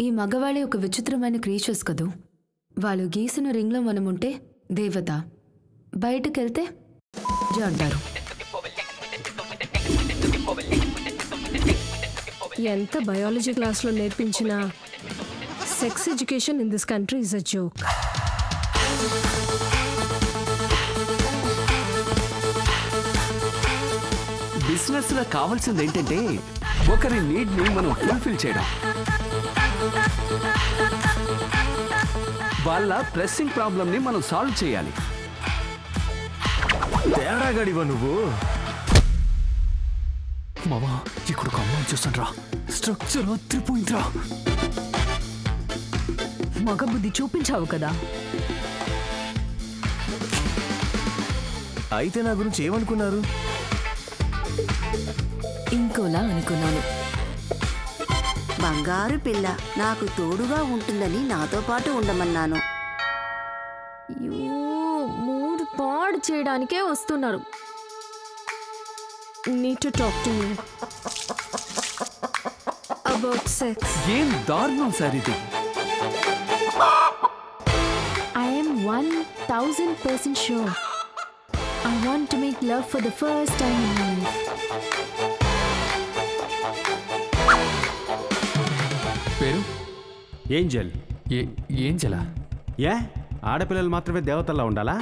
ఈ మగవాళ్ళే ఒక విచిత్రమైన క్రీచర్స్ కదూ. వాళ్ళు గీసిన రింగ్లో మనముంటే దేవత, బయటకెళ్తే అంటారు. ఎంత బయాలజీ క్లాస్లో నేర్పించినా sex education in this country is a joke. Business లో కావాల్సింది ఏంటంటే ఒకరి నీడ్ ని మనం ఫుల్ఫిల్ చేయడం, వాళ్ళ ప్రెస్సింగ్ ప్రాబ్లం ని మనం సాల్వ్ చేయాలి. తేడా గడివా నువ్వు. మావా ఇక్కడ ఒక అమ్మాయి చూస్తాను రా, స్ట్రక్చర్ అత్రిపోయిందిరా. మగ బుద్ధి చూపించావు కదా. అయితే నా గురించి ఏమనుకున్నారు? ఇంకోలా అనుకున్నాను. బంగారు పిల్ల నాకు తోడుగా ఉంటుందని నాతో పాటు ఉండమన్నాను. మూడు పాడు చేయడానికే వస్తున్నారు. Need to talk to you about sex. ఏం దారుణం సార్ ఇది. I am 1000% sure. I want to make love for the first time in my life. పేరు ఏంజెల్. ఏంజలా? ఏ ఆడపిల్లలు మాత్రమే దేవతల్లా ఉండాలా?